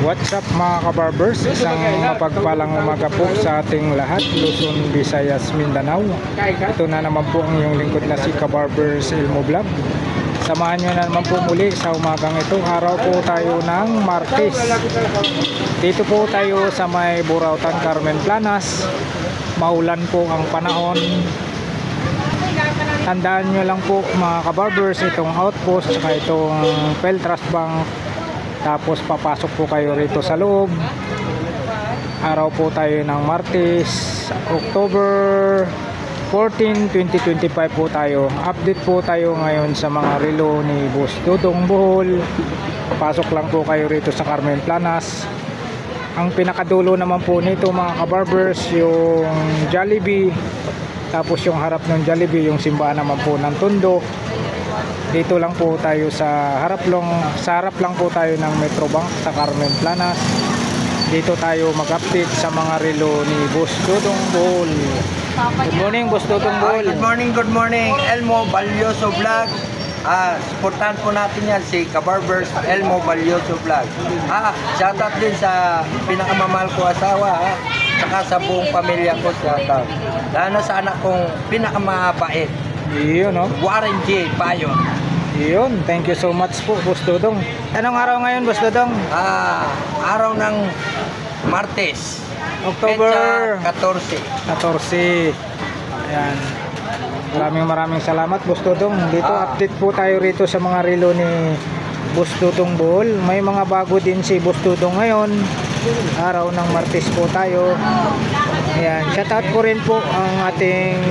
What's up mga kabarbers? Isang mapagpalang umaga po sa ating lahat, Luzon, Visayas, Mindanao. Ito na naman po ang iyong lingkod na si Kabarbers Elmo Vlog. Samahan nyo na naman po muli sa umagang ito. Araw po tayo ng Martes. Dito po tayo sa may Burautan, Carmen Planas. Maulan po ang panahon. Tandaan nyo lang po mga kabarbers, itong outpost at itong Peltras Bank. Tapos papasok po kayo rito sa loob. Araw po tayo ng Martes, October 14, 2025 po tayo. Update po tayo ngayon sa mga relo ni Boss Dudong Bohol. Pasok lang po kayo rito sa Carmen Planas. Ang pinakadulo naman po nito mga kabarbers, yung Jollibee. Tapos yung harap ng Jollibee, yung simbahan naman po ng Tondo. Dito lang po tayo sa harap lang po tayo ng Metro Bank sa Carmen Planas. Dito tayo mag-update sa mga relo ni Boss Dudong Bohol. Good morning, Boss Dudong Bohol. Good morning, Elmo Valioso Vlog. Supportan po natin yan si Kabarbers Elmo Valioso Vlog. Shoutout din sa pinakamamahal ko asawa, saka sa buong pamilya ko, shoutout. Lalo sa anak kong pinakamabait. Iyon, no? Warren J. Payon. Iyon, thank you so much po, Boss Dudong. Anong araw ngayon, Boss Dudong? Araw ng Martes, October 14. Ayan. Maraming salamat, Boss Dudong. Dito update po tayo rito sa mga relo ni Boss Dudong Bohol. May mga bago din si Boss Dudong ngayon. Araw ng Martes po tayo. Ayan, shoutout po rin po ang ating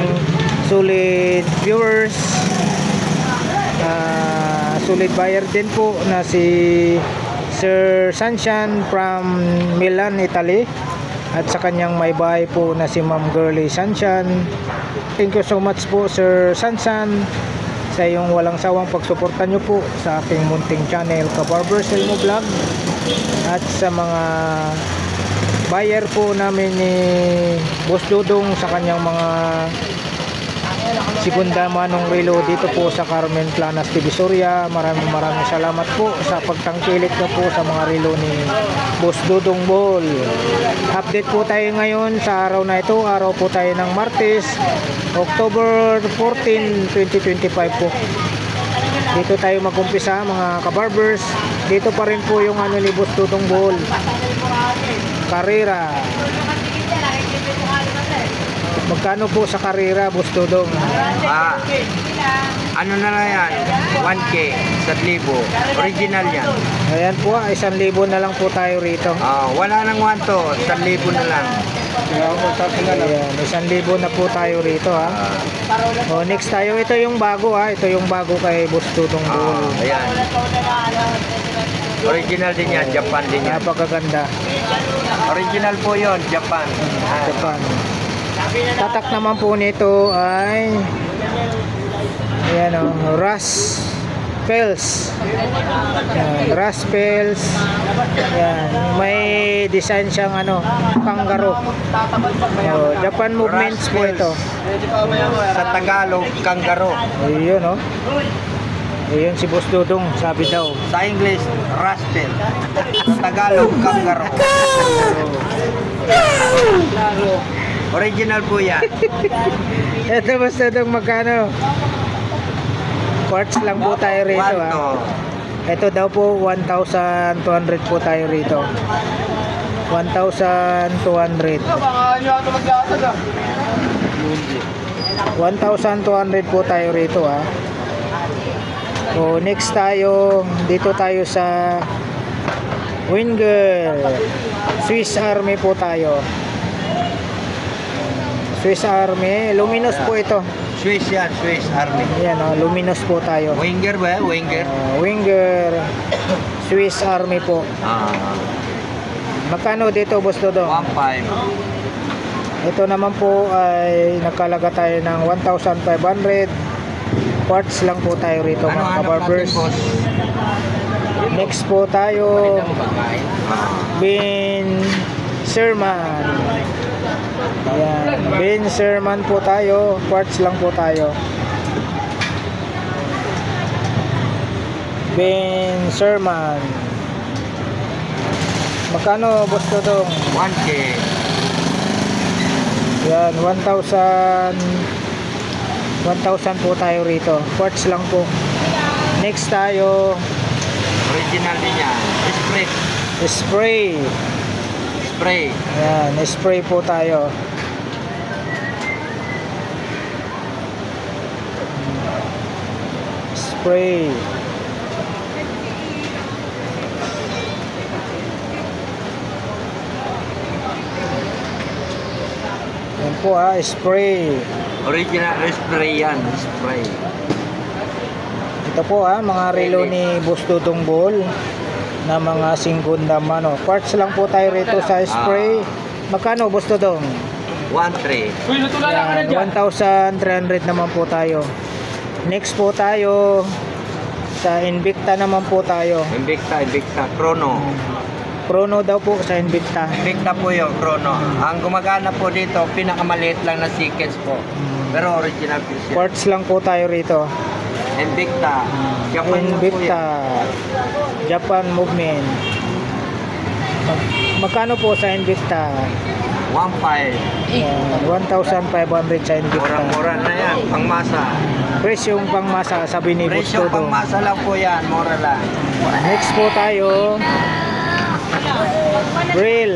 solid viewers, solid buyer din po na si Sir Sunshine from Milan, Italy, at sa kanyang may bahay po na si Ma'am Girly Sunshine. Thank you so much po, Sir Sunshine, sa iyong walang sawang pagsuporta nyo po sa aking munting channel Kabarbers Elmo Vlog, at sa mga buyer po namin ni Boss Dudong sa kanyang mga segunda manong relo dito po sa Carmen Planas, Divisoria. Maraming salamat po sa pagtangkilik na po sa mga relo ni Boss Dudong Bohol. Update po tayo ngayon sa araw na ito. Araw po tayo ng Martes, October 14, 2025 po. Dito tayo mag-umpisa mga kabarbers. Dito pa rin po yung ano ni Boss Dudong Bohol, Carrera. Magkano po sa Carrera, Boss Dudong? Ano na lang yan? 1K, 1,000. Original yan. Ayan po, 1,000 na lang po tayo rito. Wala nang 1 to, 1,000 na lang. Ayan, 1,000 na po tayo rito, ha. Next tayo, ito yung bago, ha. Ito yung bago kay Boss Dudong Bohol. Ayan. Original din yan, Japan din yan. Napakaganda. Original po yon, Japan. Japan. Tatak naman po nito ay ayan, Ras Pels. Ayan, Ras Pels. Ayan, may design siyang kangaroo. Japan movements po ito. Sa Tagalog, kangaroo. Ayun, ayun si Boss Dudong, sabi daw. Sa English, Raspel. Sa Tagalog, kangaroo. Original po yan. Ito, Boss Dudong, magkano? Quartz lang po tayo rito, ha. Ito daw po 1,200 po tayo rito. 1,200. 1,200 po tayo rito, ha. Next tayo, dito tayo sa Winger. Swiss Army po tayo. Swiss Army, luminous po ito. Swiss yan, Swiss Army. Ayan, luminous po tayo. Winger ba? Winger? Winger, Swiss Army po. Magkano dito, Boss Dudong? 1,500. Ito naman po ay nakalaga tayo ng 1,500. Quartz lang po tayo rito, mga kabarbers. Next po tayo, Ben Sherman. Ayan, Ben Sherman po tayo. Quartz lang po tayo. Ben Sherman. Magkano boss Dodong? 1K. Yan, 1,000 po tayo rito. Quartz lang po. Next tayo, Original din yan. Spray. spray. Spray. Yan, spray po tayo. Spray. Yan po spray. Original spray yan. Spray. Ito po mga relo ni Boss Dodong Ball na mga singgundam Quartz lang po tayo rito sa spray. Magkano Boss Dodong? 1.3. Yan, 1,300 naman po tayo. Next po tayo sa Invicta naman po tayo. Invicta. Chrono. Chrono daw po sa Invicta. Invicta po yung Chrono. Ang gumagana po dito, pinakamaliit lang na seconds po. Pero original piece yan. Quartz lang po tayo rito. Invicta. Japan po Invicta. yan. Japan movement. Magkano po sa Invicta? 1.5. 1,500 sa Invicta. Mura-mura na yan. Pangmasa. Presyong pangmasa sabi ni Boss Presyo Dodong. pangmasa lang po yan. Mura lang. Next po tayo, Brill.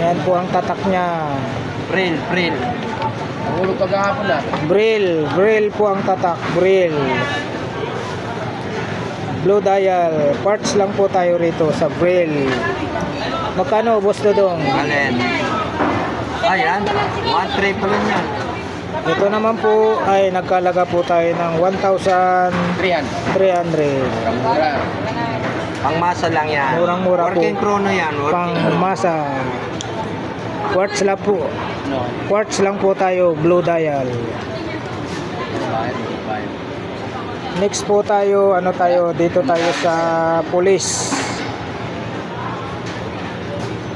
Yan po ang tatak niya. Pril. Ulo pagkakapon na. Brill po ang tatak. Brill. Blue dial. Parts lang po tayo rito sa Brill. Magkano Boss Dodong? Alin? Ayan. 1.3 pa lang yan. Ito naman po ay nagkalaga po tayo ng 1,300. 300. Mura. Pangmasa lang yan. Murang-mura po. Working Chrono yan. Pangmasa. Quartz lang po. No. Quartz lang po tayo. Blue dial. Next po tayo, dito tayo sa police.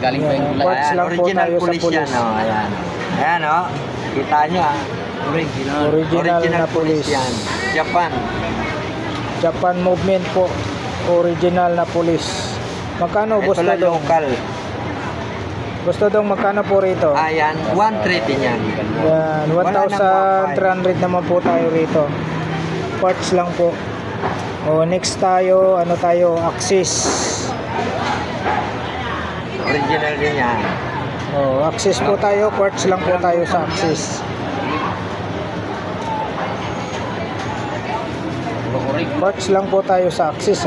Galing pa yung Yan, Quartz Ayan, lang po original tayo sa police yan. police. Oh, ayan. Ayan Kita nyo Original na police. yan. Japan. Japan movement po. Original na police. Magkano Boss Ito lang Dodong? local. Boss Dodong, magkano po rito? Ayan. 1.3 din yan. Yan, Wala nang 1,300 naman po tayo rito. Parts lang po. Next tayo, Axis. Original din yan. Axis po tayo, quartz lang po tayo sa Axis. Quartz lang po tayo sa Axis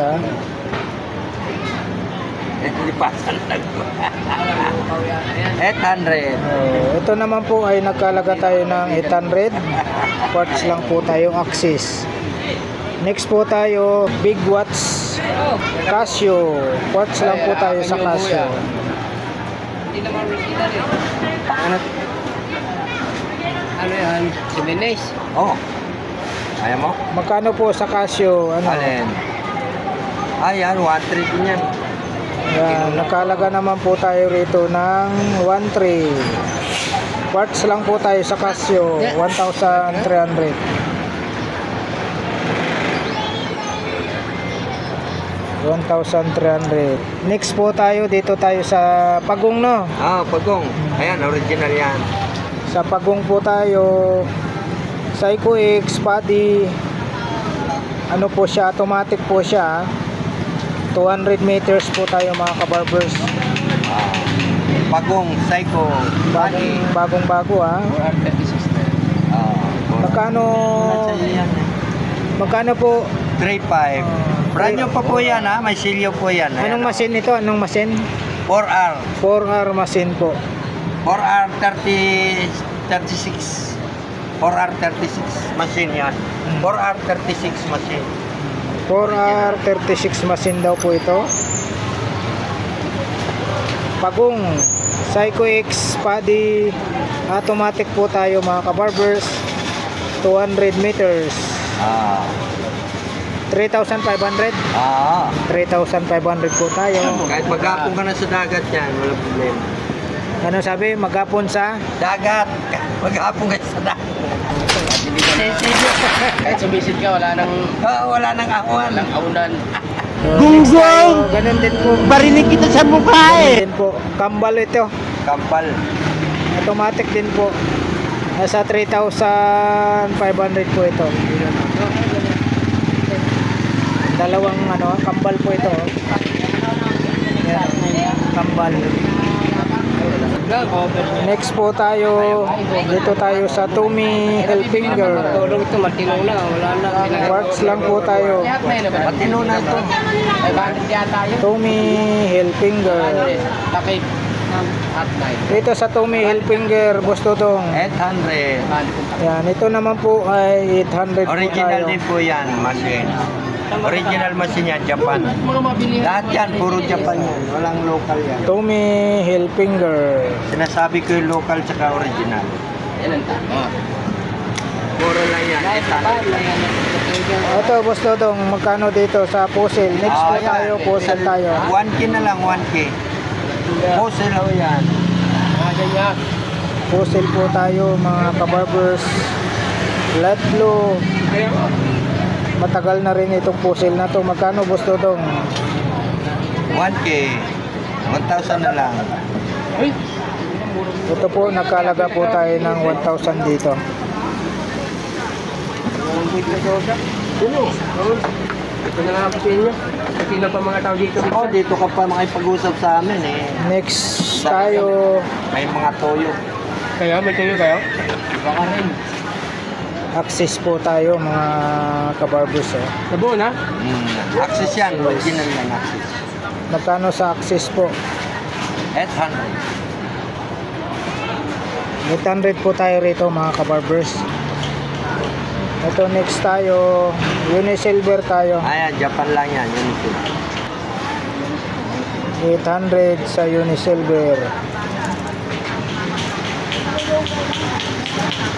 Lipasan lang. 800. Ito naman po ay nagkalaga tayo ng 800. Quartz lang po tayo Axis. Next po tayo, Big Watch Casio. Quartz lang po tayo sa Casio. Hindi naman original Ano yan? Jimenez. Oh. Ayaw mo? Magkano po sa Casio? Alin? Ayan. 1.3 din yan. Yan, nakalaga naman po tayo rito ng 1.3. Quartz lang po tayo sa Casio, 1,300. Next po tayo, dito tayo sa Pagong Pagong. Ayan, original yan. Sa Pagong po tayo, Psycho X, Paddy. Po siya, automatic po siya. 200 meters po tayo mga kabarbers. Pagong, Psycho, Body. Bagong-bago 436 na. Magkano po? 3.5. Brand new pa po yan May silyo po yan. Anong machine ito? 4R. 4R machine po. 4R 36. 4R 36 machine yan. 4R 36 machine. 4R 36 machine daw po ito. Pagong, Psycho X, Paddy, automatic po tayo mga kabarbers. 200 meters. 3,500. 3,500 po tayo. Kahit maghapon ka na sa dagat yan, wala problema. Ano sabi? Maghapon sa? Dagat. Maghapon ka sa dagat. Kahit sumisid ka, wala nang Wala nang awan. aunan. Gunggong! Ganun din po. Barinig kita sa mukha Ganun din po. Kambal ito. Kampal. Automatic din po. Nasa 3,500 po ito. Dalawang kambal po ito. Yan, kambal. Next po tayo, dito tayo sa Tommy Hilfiger. Tulong ito, matino na. Wala na. Works lang po tayo. Matino na ito. 500 yata yun. Tommy Hilfiger. Takip. At 9. Dito sa Tommy Hilfiger, Bustodong. 800. Yan, ito naman po ay 800 po Original tayo. din po yan, machine. Original machine yan, Japan. Mga mabili. Lahat yan, puro Japan yan. Walang local yan. Tommy Hilfiger. Sinasabi ko yung local tsaka original. Yan ang tama. Puro lang yan, 800. Ito, Bustodong, magkano dito sa Puzzle? Next po tayo, Puzzle tayo. 1K na lang, 1K. Puzzle ho yan. Mga ganyan. Puzzle po tayo, mga kabarbers. Light blue. Matagal na rin itong puzzle na to. Magkano, Bustodong? 1K. 1,000 na lang. Uy! Ito po, nakalaga po tayo ng 1,000 dito. Ito na nga po sa inyo. Kasi lang pa mga tao dito. Oh, dito ka pa makipag-usap sa amin eh. Next tayo, May mga toyo. Kaya, may tayo kayo? Baka rin. Axis po tayo, mga kabarbers. Nabuo na? Access yan, original yan access. Magkano sa Axis po? 800. 800 po tayo rito, mga kabarbers. Ito, next tayo, Unisilver tayo. Ayan, Japan lang yan. Yun ito. 800 sa Unisilver.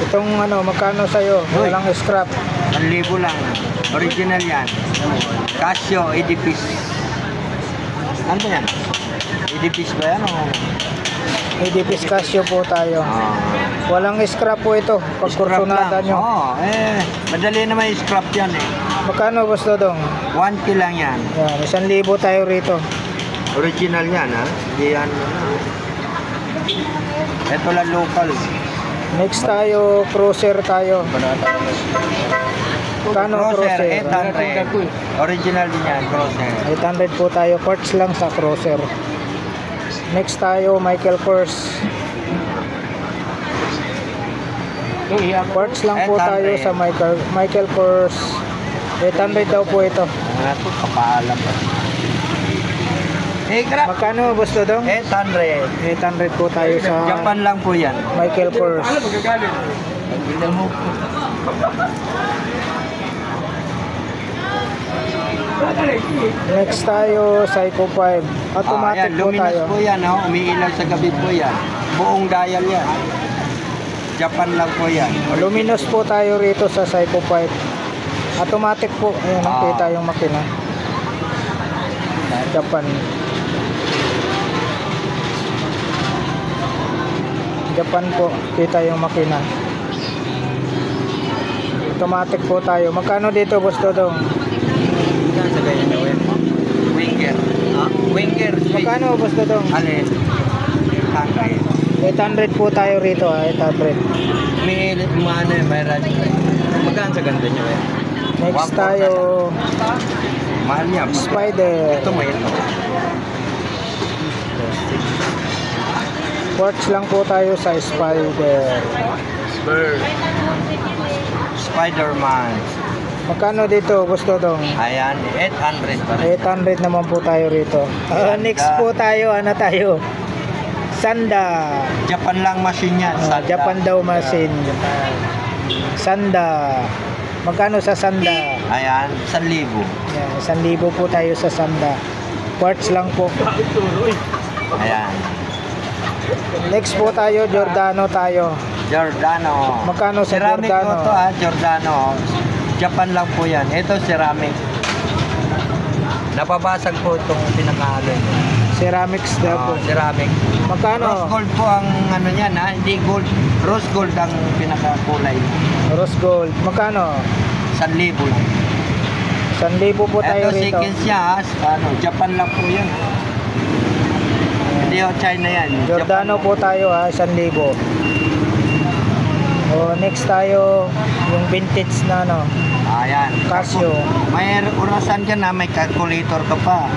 Itong magkano sa'yo? Hoy. Walang scrap. 1,000 lang. Original yan. Casio, Edipis. Ano yan? Edipis ba yan? O? Edipis Casio po tayo. Ah. Walang scrap po ito. Pag kursunada nyo. Oo, madali naman yung scrap yan eh. Magkano, Bustodong? 1K lang yan. Yan, 1,000 tayo rito. Original yan ha. Hindi yan. Ito lang local. Next tayo, Cruiser tayo. Magkano Crosser, Cruiser? 800. Original din yan, Crosser. 800 po tayo. Quartz lang sa Cruiser. Next tayo, Michael Kors. Quartz lang po tayo sa Michael Kors. 800 daw po ito. Ano ito, kapaalam pa. Grab. Magkano, Bustodong? 800. 800 po tayo sa Japan lang po yan. Michael Kors. Next tayo, Psycho 5. Automatic Ayan, po luminous tayo. po yan. Oh. Umiilaw sa gabi po yan. Buong dial yan. Japan lang po yan. Luminous po tayo rito sa Psycho 5. Automatic po. Ayan, kita yung makina. Japan. Japan po. Kita yung makina. Automatic po tayo. Magkano dito, Boss Dodong? Sa ganyan na yan. Winger. Winger. Magkano, Boss Dodong? Alin? 100. 800 po tayo rito, 800. May umano eh, may radyo. Magkaan sa ganda nyo eh. Next tayo, Mahal niya. Spider. Ito mo ito. Quartz lang po tayo sa Spider. Spider-Man. Magkano dito, Boss Dodong? Ayan, 800 pa rin. 800 naman po tayo rito. Next po tayo, ano tayo? Sanda. Japan lang machine yan. Sanda. Japan daw machine. Sanda. Magkano sa Sanda? Ayan, 1,000. Yan, 1,000 po tayo sa Sanda. Quartz lang po. Ayan. Next po tayo, Giordano tayo. Giordano. Magkano sa ceramic Giordano? mo to Giordano. Japan lang po yan. Ito ceramic. Napabasag po itong pinakaalo. Ceramics daw po. Ceramic. Magkano? Rose gold po ang ano niyan ha. Hindi gold. Rose gold ang pinakakulay. Rose gold. Magkano? 1,000 lang. 1,000 po tayo Ito rito. seconds niya, Japan lang po yan. Hindi ho, China yan. Giordano po tayo 1,000. O next tayo yung vintage na Ayan. Casio. May orasan ka na, may calculator ka pa.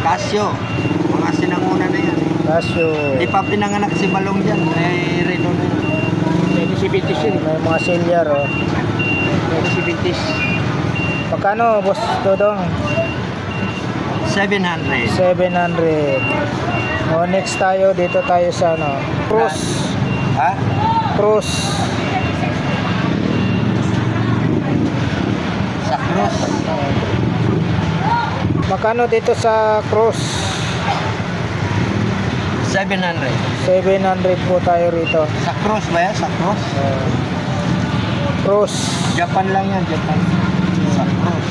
Casio. Mga sinanguna na yan. Casio. Di pa pinanganak si Balong dyan. May relo na yan. Pwede si Bintis yun. May mga silver Pwede si Bintis. Magkano boss Dodong? 700. 700. O next tayo dito tayo sa Cruz. Ha? Cruz. Sa Cruz. Magkano dito sa Cruz? 700. 700 po tayo rito. Sa Cruz ba yan? Sa Cruz? Cruz. Japan lang yan, Japan. Sa Cruz.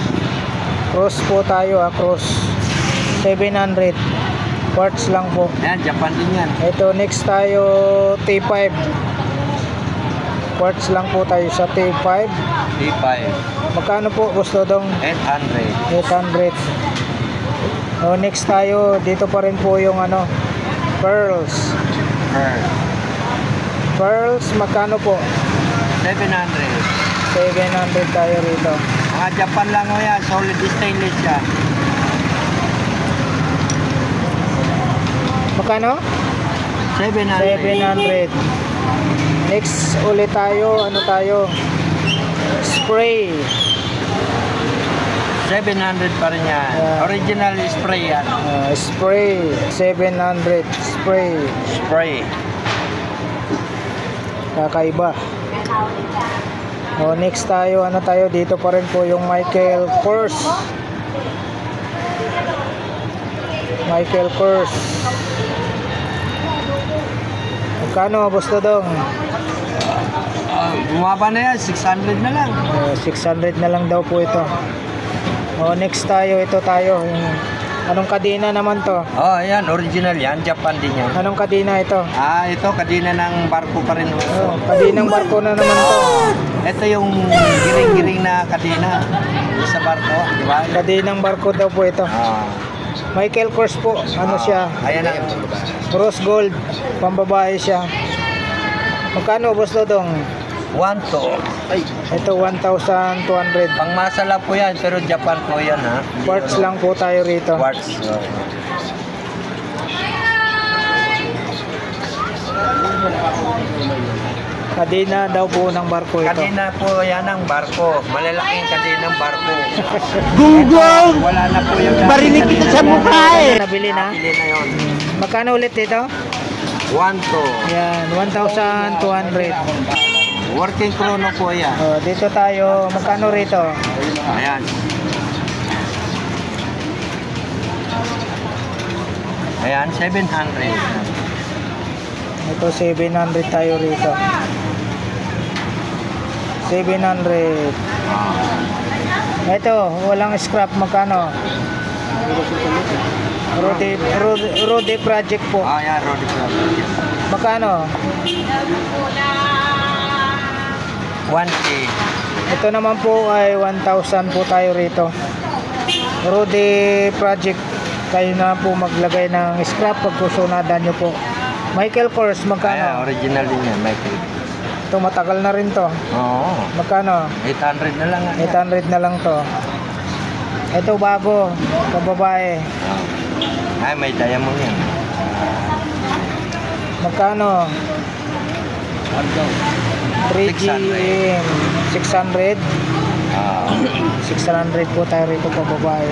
Cruz po tayo Cruz. 700. Parts lang po. Ayan, Japan din yan. Ito next tayo T5. Parts lang po tayo sa T5. T5. Magkano po gusto dong? 800. 800. O next tayo dito pa rin po yung pearls. Pearls magkano po? 700. 700 tayo rito. Mga Japan lang ho yan. Solid stainless yan. Magkano? 700. 700. Next ulit tayo, tayo? Spray. 700 pa rin yan. Yeah. Original spray yan. Spray. 700. Spray. Spray. Kakaiba. O next tayo, tayo? Dito pa rin po yung Michael Kors. Michael Kors. Magkano, Boss Dodong? Bumaba na yan, 600 na lang. 600 na lang daw po ito. O next tayo, ito tayo. Anong kadena naman to? Oh, ayan, original yan. Japan din yan. Anong kadena ito? Ito, kadena ng barko pa rin. Kadenang barko na naman to. Ito yung giring-giring na kadena sa barko, di ba? Kadenang barko daw po ito. Michael Kors po. Siya? Ayan na. Rose gold. Pambabae siya. Magkano, Boss Dodong? 1 to. Ay, Ito 1,200. pangmasa lang po yan, pero Japan po yan, ha? Parts lang po tayo rito. Quartz. Kadena daw po ng barko ito. Kadena po yan ang barko. Malalaking kadena ng barko. Gunggong! Wala na po yung barinig kita sa mukha Nabili na? Nabili na yun. Magkano ulit ito? 1 to. Yan, 1,200. Working chrono po yan. Dito tayo. Magkano rito? Ayan. Ayan, 700. Ito 700 tayo rito. 700. Ito, walang scrap. Magkano? Rode project po. Ayan, Roddy Project. Magkano? 1K. Ito naman po ay 1,000 po tayo rito. Rode project. Kayo na po maglagay ng scrap pag kusunadan nyo po. Michael Kors, Ayan, magkano? original din yan, Michael. Ito matagal na rin to. Oo. Magkano? 800 na lang. 800 na lang to. Ito bago, kababae. Ay, may diamond yan. Magkano? 3GM 600. 600 po tayo rito kababae.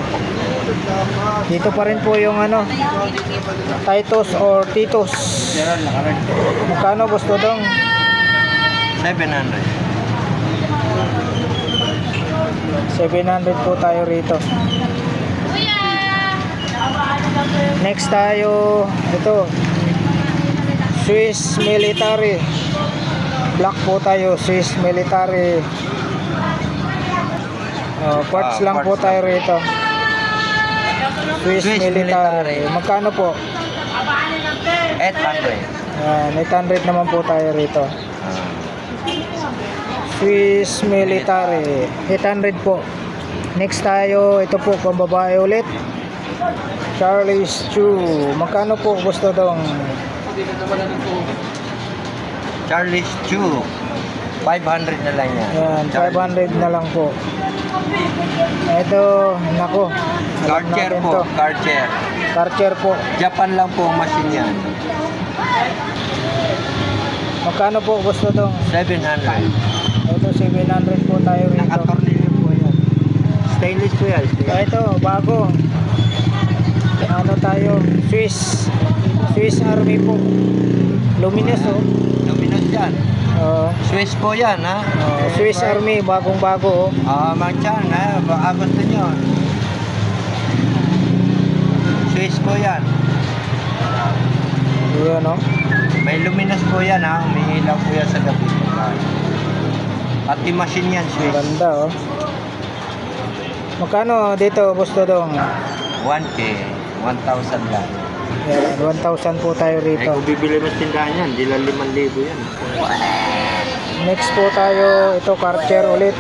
Dito pa rin po yung Titus or Titus. Magkano, Boss Dodong? 700. 700 po tayo rito. Next tayo, ito Swiss Military. Black po tayo, Swiss Military. Parts lang po tayo rito. Swiss Military. Magkano po? 800. 800 naman po tayo rito. Swiss military. 800 po. Next tayo, ito po, pambabae ulit. Charlie's Chew. Magkano po gusto dong? Charlie's Chew. 500 na lang yan. Yan, 500 na lang po. Ito, nako. alam Karcher natin po, to. Karcher. Karcher po. Japan lang po ang machine yan. Magkano po gusto dong? 700. Ito, 700 po tayo rito. Nakatornilyo po yan. Stainless po yan. Ito, bago. Ano tayo? Swiss Army po. Luminous, oh. Luminous yan. Swiss po yan, ha? Swiss Army, bagong-bago, oh. Manchan, ha? Baka gusto nyo. Swiss po yan. Ayan, oh. May luminous po yan, ha? Umiilaw po yan sa gabi. At yung machine yan, Swiss. Ganda, oh. Magkano dito, gusto dong? 1K, 1,000 lang. Yan, 1,000 po tayo Eh, rito. kung bibili mo sa tindahan yan, di lang 5,000 yan. Next po tayo, ito, Karcher ulit.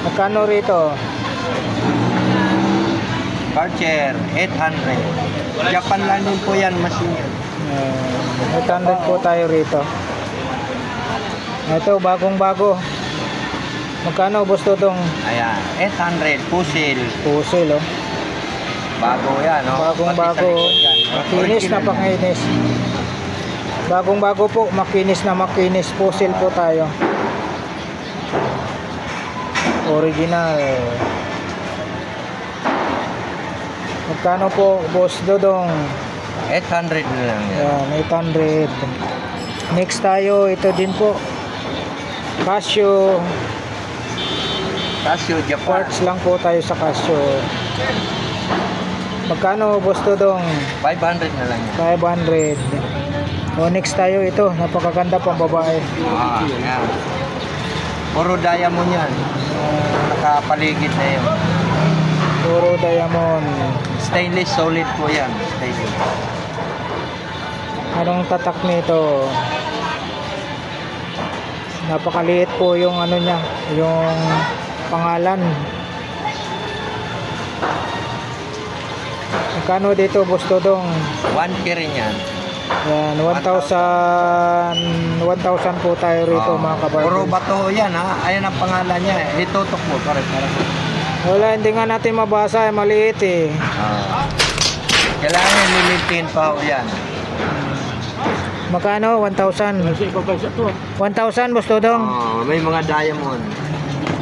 Magkano rito? Karcher, 800. Japan lang din po yan, machine yan. 800 po tayo rito. Ito, bagong-bago. Magkano gusto dong? Ayan, 800, pusil. Pusil, oh. Bago yan, no? Bagong-bago, oh. Makinis na pakinis. Bagong-bago po, makinis na makinis. Pusil po tayo. Original. Magkano po, Boss Dodong? 800 na lang yan. Yan, 800. Next tayo, ito din po. Casio. Casio, Japan. Quartz lang po tayo sa Casio. Magkano, Boss Dodong? 500 na lang yan. 500. O, next tayo, ito. Napakaganda pang babae. Yan. Puro diamond yan. Nakapaligid na yun. Puro diamond. Stainless solid po yan. Stainless. Anong tatak nito? Napakaliit po yung ano niya, yung pangalan. Magkano dito, Boss Dodong? 1K rin yan. Yan, 1,000 po tayo rito, mga kabarber. Puro bato yan, ha? Ayan ang pangalan niya. Itutok mo. Pare. Wala, hindi nga natin mabasa, maliit eh. Kailangan lilitin pa ho yan. Magkano? 1,000. 1,000, Boss Dodong. May mga diamond.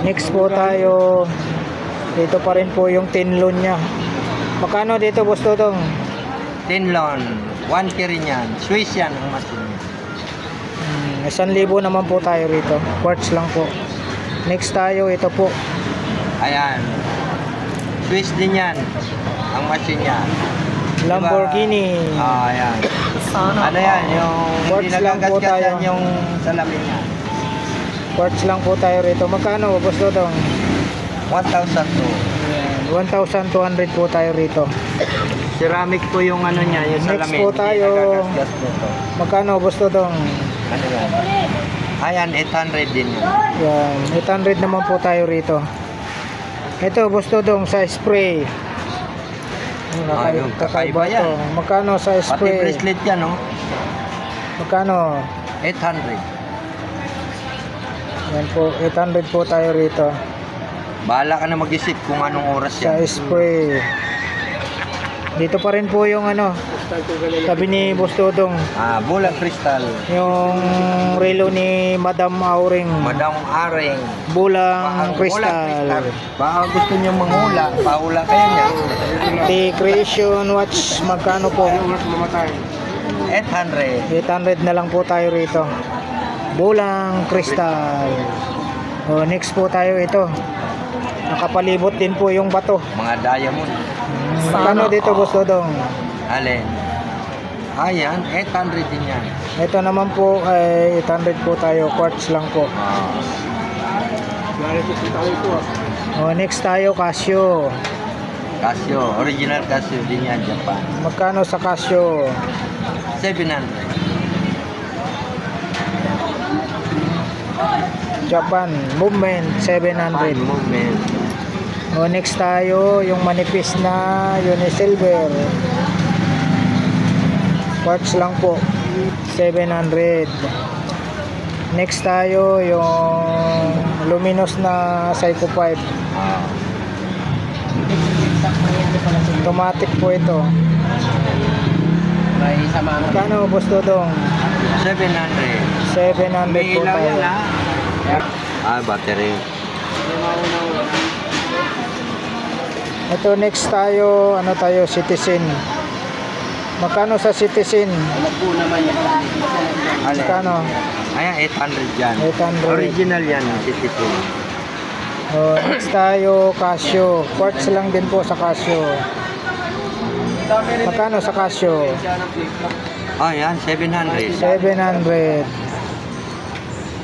Next po tayo. Dito pa rin po yung tinlon niya. Magkano dito, Boss Dodong? Tinlon. 1K rin yan. Swiss yan ang machine niya. 1,000 naman po tayo rito. Quartz lang po. Next tayo, ito po. Ayan. Swiss din yan. Ang machine niya. Lamborghini. Ayan. Ano yan? Yung Quartz hindi lang po nagagasgas tayo. yan yung salamin niya. Quartz lang po tayo rito. Magkano, Boss Dodong? 1,002. 1,200 po tayo rito. Ceramic po yung ano niya, yung Next salamin. po Hindi tayo. nagagasgas po to. Magkano, Boss Dodong? Ano yan? Ayan, 800 din yan. Yan, 800 naman po tayo rito. Ito, Boss Dodong, sa spray. Yung kakaiba yan. to. Magkano sa Pati spray? bracelet yan, no? Magkano? 800. Yan po, 800 po tayo rito. Bahala ka na mag-isip kung anong oras Sa yan. spray. Dito pa rin po yung ano, sabi ni Boss Dodong, Bulag crystal. yung relo ni Madam Auring. Madam Aring. Bulang crystal. Baka gusto niyo manghula, pahula kayo niya. The Creation Watch, magkano po? 800. 800 na lang po tayo rito. Bulang crystal. O, next po tayo ito. Nakapalibot din po yung bato. Mga diamond. Magkano dito, Boss Dodong? Alin? Ayan, 800 din yan. Ito naman po ay 800 po tayo. Quartz lang po. O, next tayo, Casio. Casio, original Casio din yan, Japan. Magkano sa Casio? 700. Japan movement 700. Movement. O next tayo yung manipis na Unisilver. Quartz lang po 700. Next tayo yung luminous na Psycho 5. Automatic po ito. May sama na. Kano boss Dodong? 700. 700 May po ilaw tayo. yan ha. Battery. Ito next tayo, ano tayo, Citizen. Magkano sa Citizen? Alam po naman yan. Magkano? Ayan, 800 yan. 800. Original yan, Citizen. O, next tayo, Casio. Quartz lang din po sa Casio. Magkano sa Casio? Oh, yan, 700. 700.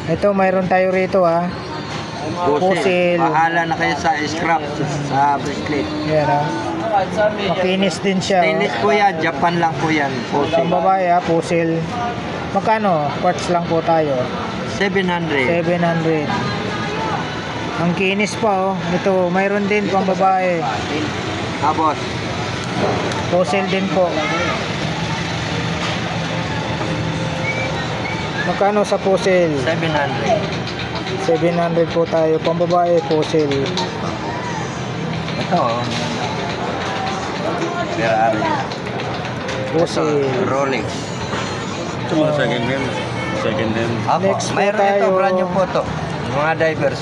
Ito, mayroon tayo rito ha. Pusil. Bahala na kayo sa scrap, sa bracelet. Yan ha. Makinis din siya. Stainless po yan, Japan lang po yan. Ang babae ha, pusil. Magkano? Quartz lang po tayo. 700. 700. Ang kinis pa oh. Ito, mayroon din pang babae. Tapos, Pusil din po. Magkano sa pusil? 700. 700 po tayo. Pang babae, pusil. Ito, oh. Ferrari. Pusil. Rolex. Ito mga second hand. Second hand. Apo, Next po mayroon tayo. ito, brand new po ito. Mga divers.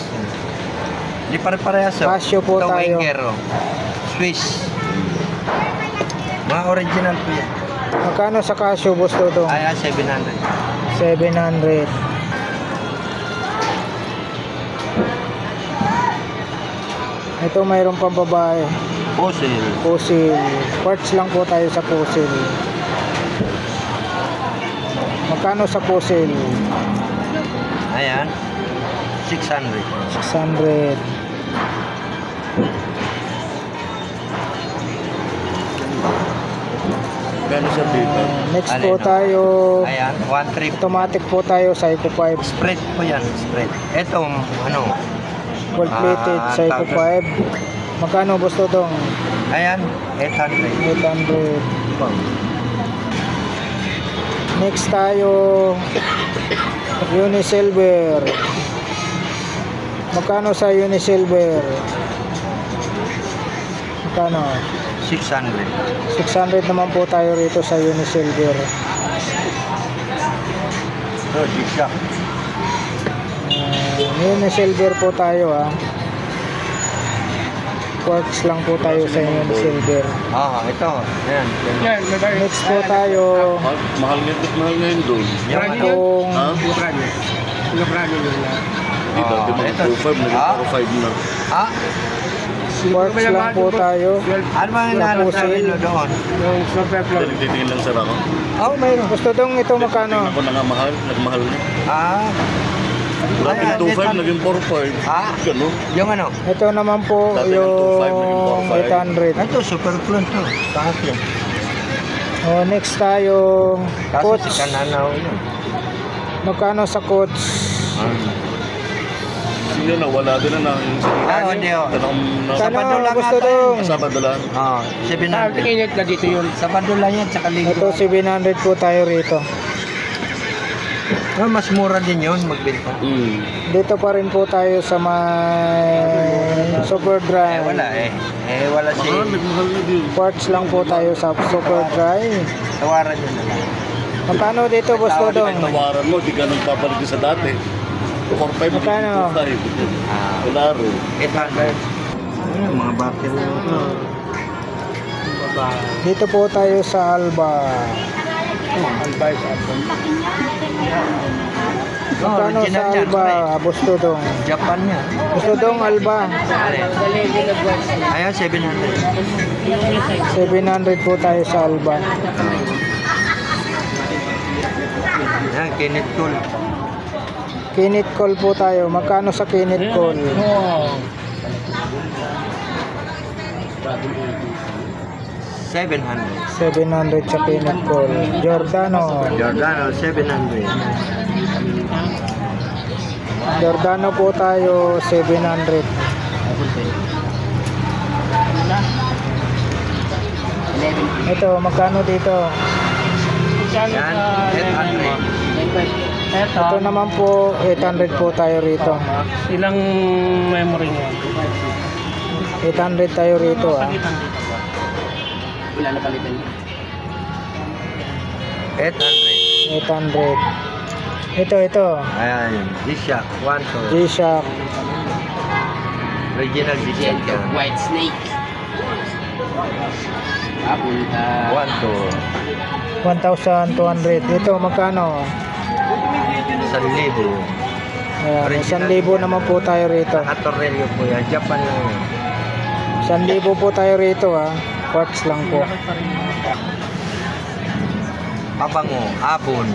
Hindi pare-parehas. Oh. Casio po ito, tayo. Winger, oh. Swiss. Mga original po yan. Magkano sa Casio, boss Dodong? Ayan, 700. 700. Ito mayroon pang babae. Fossil. Pusil. Quartz lang po tayo sa pusil. Magkano sa pusil? Ayan, 600. 600. Gano'n sa dito? Next Alin, po no? tayo. Ayan, one trip. Automatic po tayo, Psycho 5. Spread po yan, spread. Ito, ano, Gold plated, Psycho 5. Magkano boss Dodong? ayan, 800. 800. Next tayo, Unisilver. Magkano sa Unisilver? Magkano? 600. 600 naman po tayo rito sa Unisilver. Oh, G-Shock. Unisilver po tayo ha. Quartz lang po tayo sa Unisilver. Ito, ayan. Yan, may bayo. Next po tayo, Mahal ngayon doon. Yung ano, itong Ha? Yung brand niya. Yung brand niya yun. Dito, di ba? ito. 2.5 naging Ah? 4.5 na. quartz lang po tayo. Ano mga hinahanap Pusil. namin no, doon? Yung super floor. Titingin lang sa ako. Mayroon. Gusto dong ito magkano? Ako na nga mahal. Nagmahal na. Ayan, Dating 2.5 naging 4.5. Gano'n. yung ano? Ito naman po Dati yung 2.5, 800. Ito, super clone to. Taas yan. Next tayo, Kaso coach. si Kananaw yun. Magkano sa coach? Sige na, wala din na yung sa Hindi oh. Sabado lang gusto ata dong? yun. Sabado lang. 700. Init na dito yun. Sabado lang yan, tsaka linggo. Ito 700 po tayo rito. Mas mura din yun, magbenta. Dito pa rin po tayo sa may Super Dry. Wala wala si... Mahal, nagmahal na din. Quartz lang po tayo sa Super Dry. Tawaran yun na lang. Magkano dito, boss Dodong? Tawaran mo, di ka nang papalit sa dati. 4.5 Magkano? 2.5. Wala rin. 800. Mga battery. Dito po tayo sa Alba. Magkano sa original yan, Alba, boss Dodong? Japan yan. Boss Dodong, Alba. Ayan, 700. 700 po tayo sa Alba. Ayan, Kenneth Tool. Kinit call po tayo. Magkano sa kinit call? 700. 700 sa kinit call. Giordano. Giordano, 700. Giordano po tayo 700. Ito, magkano dito? Yan, 800. Ito naman po 800 po tayo rito. Ilang memory niya? 800 tayo rito ah. Wala na palitan niya. 800. 800. Ito. Ayan, G-Shock, 1 to. G-Shock. Original G-Shock yan. White Snake. Punta. 1 to. 1,200. Ito, magkano? 1,000. Ayan, 1,000 naman po tayo rito. Atorelio po yan. Japan lang yan. 1,000 po tayo rito ah. Quartz lang po. Pabango, Abon.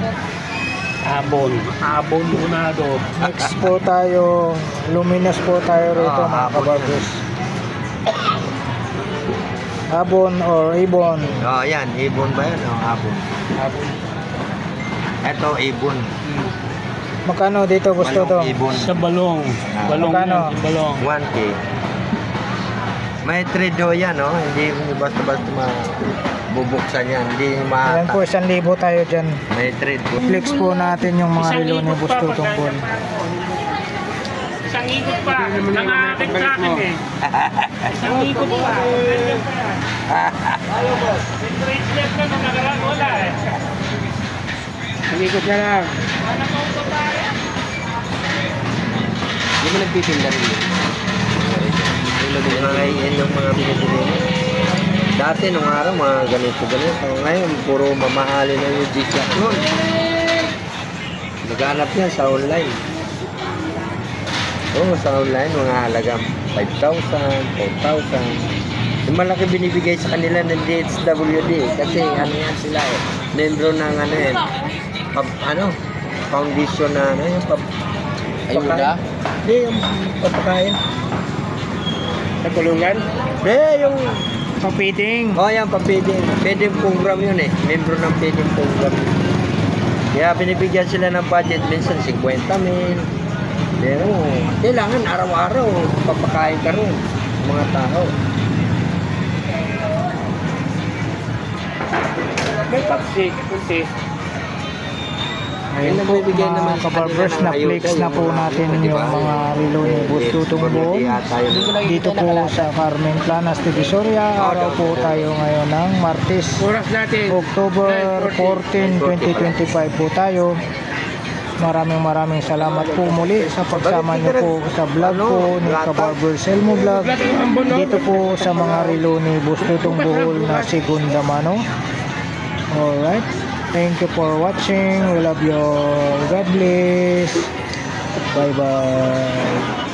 Abon unado. Next po tayo, luminous po tayo rito mga Abon kabarbers. Abon or Ibon. Oh, yan. Ibon ba yan? Oh, Abon. Ito, Ibon. Magkano dito gusto to? Balong Ibon. Sa balong. Balong Magkano? yan, balong. 1K. May trade do yan, no? Hindi basta-basta mabubuksan yan. Hindi Ayan po, 1,000 tayo dyan. May trade po. Flex po natin yung mga relo ni Busto Tumpon. Isang ikot pa. Nangatik sa akin eh. Isang ikot pa. Straight step na nung nakaraan wala eh. Isang ikot na lang. Hindi mo nagtitinda rin yun. Yung mga binibili mo. Dati nung araw, mga ganito. Ngayon, puro mamahali na yung G-Shock nun. Naghanap yan sa online. Oo, sa online, mga halaga 5,000, 4,000. Yung malaki binibigay sa kanila ng DHWD. Kasi ano yan sila eh. Membro ng ano yan. Foundation na ano yung Ayuda? Hindi, yung papakain. Sa kulungan? Hindi, yung Papiting. oh, yan, feeding program yun eh. Membro ng feeding program. Kaya binibigyan sila ng budget minsan 50,000. Pero kailangan araw-araw papakain ka rin mga tao. May taxi. Kunti. Ayun po mga kabarbers, na flex na po natin yung mga relo ni Busto Tumpon. Dito po sa Carmen Planas, Divisoria. Araw po tayo ngayon ng Martes, Oras natin. October 14, 2025 po tayo. Maraming salamat po muli sa pagsama niyo po sa vlog po ni Kabarbers Elmo Vlog. Dito po sa mga relo ni Busto Tumpon na Segunda Mano. Alright. Thank you for watching. We love you. God bless. Bye bye.